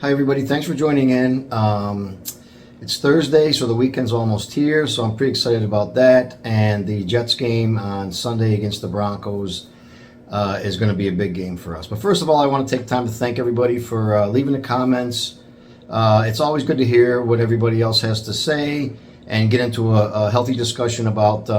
Hi, everybody. Thanks for joining in. It's Thursday, so the weekend's almost here, so I'm pretty excited about that. And the Jets game on Sunday against the Broncos is going to be a big game for us. But first of all, I want to take time to thank everybody for leaving the comments. It's always good to hear what everybody else has to say and get into a healthy discussion about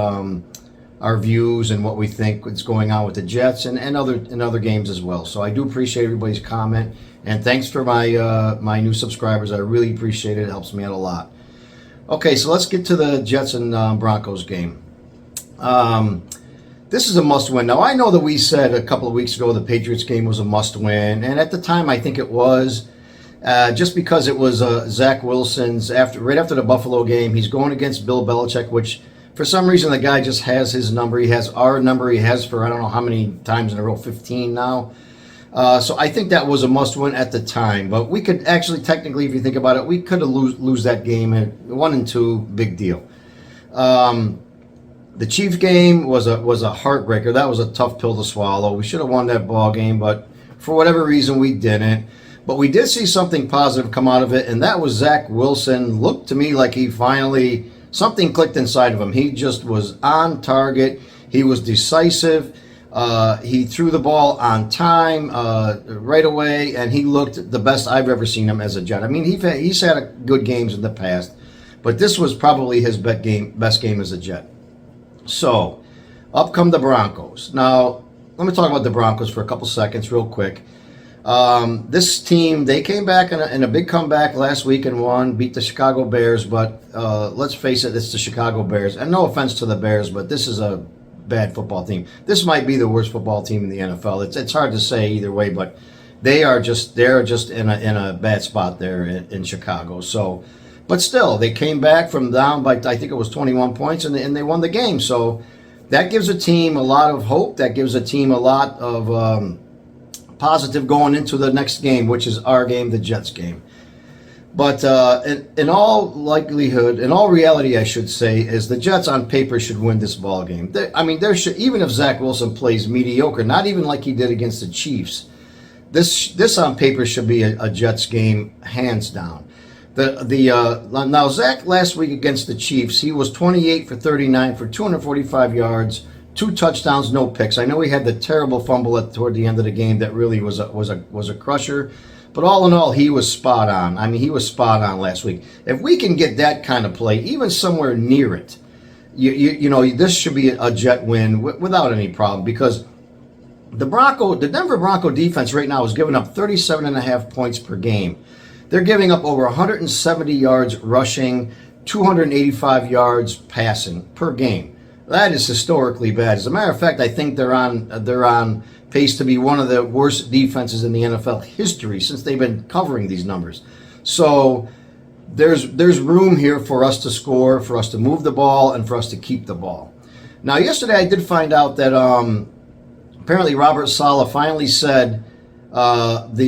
our views and what we think is going on with the Jets and other games as well. So I do appreciate everybody's comment, and thanks for my new subscribers. I really appreciate it. It helps me out a lot. Okay, so let's get to the Jets and Broncos game. This is a must-win. Now, I know that we said a couple of weeks ago the Patriots game was a must-win, and at the time I think it was, just because it was Zach Wilson's right after the Buffalo game. He's going against Bill Belichick, which for some reason the guy just has his number. He has our number. He has for I don't know how many times in a row, 15 now. So I think that was a must-win at the time. But we could actually, technically, if you think about it, we could have lose that game at 1-2, big deal. The Chiefs game was a heartbreaker. That was a tough pill to swallow. We should have won that ball game, but for whatever reason we didn't. But we did see something positive come out of it, and that was Zach Wilson looked to me like he finally, something clicked inside of him. He just was on target. He was decisive. He threw the ball on time right away, and he looked the best I've ever seen him as a Jet. I mean, he's had good games in the past, but this was probably his best game as a Jet. So, up come the Broncos. Now, let me talk about the Broncos for a couple seconds real quick. This team, they came back in a big comeback last week and won, beat the Chicago Bears, but let's face it, it's the Chicago Bears. And no offense to the Bears, but this is a bad football team. This might be the worst football team in the NFL. It's hard to say either way, but they're just in a bad spot there in Chicago. So, but still, they came back from down by I think it was 21 points, and they won the game. So that gives a team a lot of hope. That gives a team a lot of positive going into the next game, which is our game, the Jets game. But in all likelihood, in all reality, I should say, is the Jets on paper should win this ball game. There should, even if Zach Wilson plays mediocre, not even like he did against the Chiefs, this on paper should be a Jets game, hands down. Now Zach last week against the Chiefs, he was 28 for 39 for 245 yards, 2 touchdowns, no picks. I know he had the terrible fumble toward the end of the game that really was a crusher. But all in all, he was spot on. I mean, he was spot on last week. If we can get that kind of play, even somewhere near it, you know, this should be a Jet win without any problem, because the Denver Bronco defense right now is giving up 37.5 points per game. They're giving up over 170 yards rushing, 285 yards passing per game. That is historically bad. As a matter of fact, I think they're on pace to be one of the worst defenses in the NFL history since they've been covering these numbers. So there's room here for us to score, for us to move the ball, and for us to keep the ball. Now, yesterday I did find out that apparently Robert Saleh finally said Breece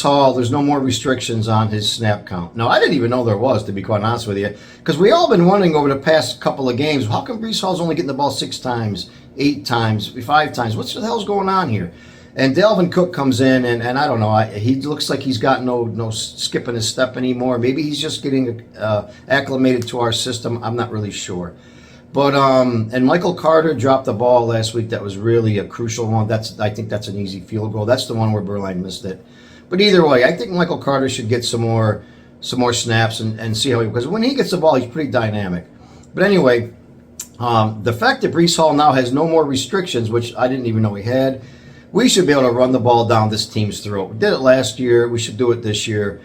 Hall, there's no more restrictions on his snap count. Now, I didn't even know there was, to be quite honest with you, because we all been wondering over the past couple of games, how come Breece Hall's only getting the ball 6 times, 8 times, 5 times? What the hell's going on here? And Dalvin Cook comes in, and I don't know, he looks like he's got no skip in his step anymore. Maybe he's just getting acclimated to our system. I'm not really sure. But and Michael Carter dropped the ball last week. That was really a crucial one. I think that's an easy field goal. That's the one where Berline missed it. But either way, I think Michael Carter should get some more snaps and see how because when he gets the ball, he's pretty dynamic. But anyway, the fact that Breece Hall now has no more restrictions, which I didn't even know he had, we should be able to run the ball down this team's throat. We did it last year. We should do it this year.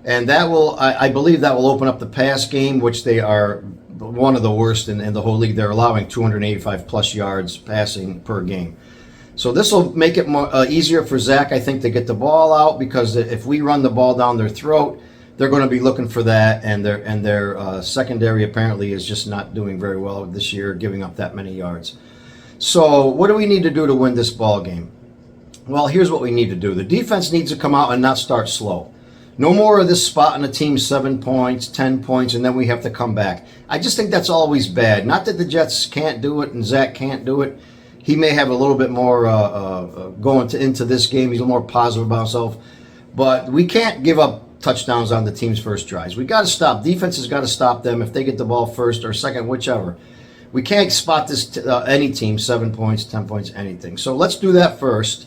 And that will, I believe that will open up the pass game, which they are one of the worst in the whole league. They're allowing 285 plus yards passing per game. So this will make it more easier for Zach, I think, to get the ball out, because if we run the ball down their throat, they're going to be looking for that, and their secondary apparently is just not doing very well this year, giving up that many yards. So what do we need to do to win this ball game? Well, here's what we need to do. The defense needs to come out and not start slow. No more of this spotting a team 7 points, 10 points, and then we have to come back. I just think that's always bad. Not that the Jets can't do it and Zach can't do it. He may have a little bit more going into this game. He's a little more positive about himself. But we can't give up touchdowns on the team's first drives. We got to stop. Defense has got to stop them if they get the ball first or second, whichever. We can't spot this any team 7 points, 10 points, anything. So let's do that first.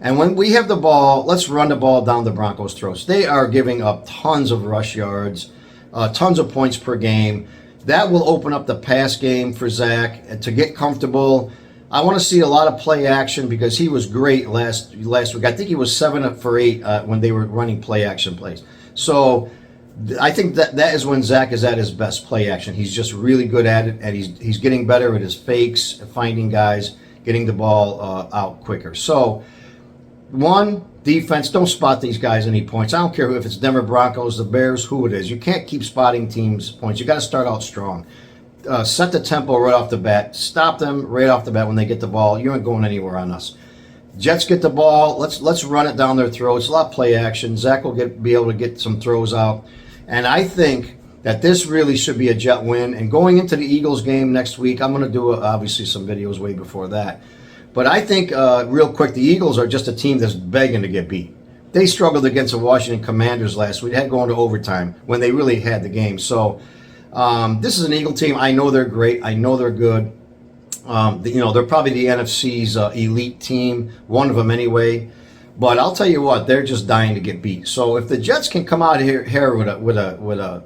And when we have the ball, let's run the ball down the Broncos' throats. They are giving up tons of rush yards, tons of points per game. That will open up the pass game for Zach to get comfortable. I want to see a lot of play action because he was great last week. I think he was 7 for 8 when they were running play action plays. So I think that is when Zach is at his best, play action. He's just really good at it, and he's getting better at his fakes, finding guys, getting the ball out quicker. So, one, defense, don't spot these guys any points. I don't care if it's Denver Broncos, the Bears, who it is. You can't keep spotting teams points. You got to start out strong. Set the tempo right off the bat. Stop them right off the bat when they get the ball. You ain't going anywhere on us. Jets get the ball. Let's run it down their throats. A lot of play action. Zach will be able to get some throws out. And I think that this really should be a Jet win. And going into the Eagles game next week, I'm going to do obviously some videos way before that. But I think real quick, the Eagles are just a team that's begging to get beat. They struggled against the Washington Commanders last week. They had going to overtime when they really had the game. So this is an Eagle team. I know they're great. I know they're good. They're probably the NFC's elite team, one of them anyway. But I'll tell you what, they're just dying to get beat. So if the Jets can come out here with a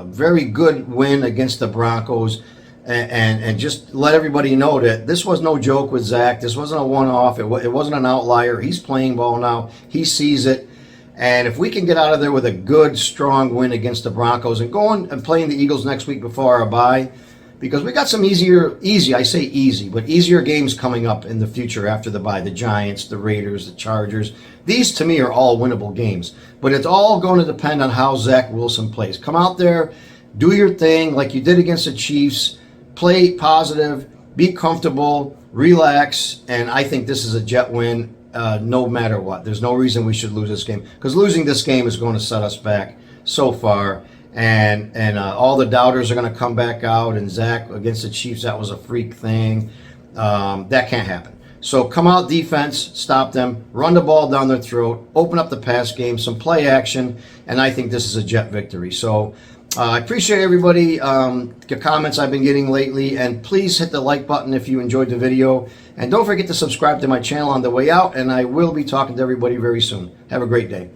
very good win against the Broncos, and just let everybody know that this was no joke with Zach. This wasn't a one-off. It wasn't an outlier. He's playing ball now. He sees it. And if we can get out of there with a good, strong win against the Broncos and going and playing the Eagles next week before our bye, because we got some easier games coming up in the future after the bye. The Giants, the Raiders, the Chargers. These, to me, are all winnable games. But it's all going to depend on how Zach Wilson plays. Come out there, do your thing like you did against the Chiefs. Play positive, be comfortable, relax, and I think this is a Jet win no matter what. There's no reason we should lose this game, because losing this game is going to set us back so far, and all the doubters are going to come back out, and Zach against the Chiefs, that was a freak thing. That can't happen. So come out defense, stop them, run the ball down their throat, open up the pass game, some play action, and I think this is a Jet victory. So I appreciate everybody, the comments I've been getting lately, and please hit the like button if you enjoyed the video. And don't forget to subscribe to my channel on the way out, and I will be talking to everybody very soon. Have a great day.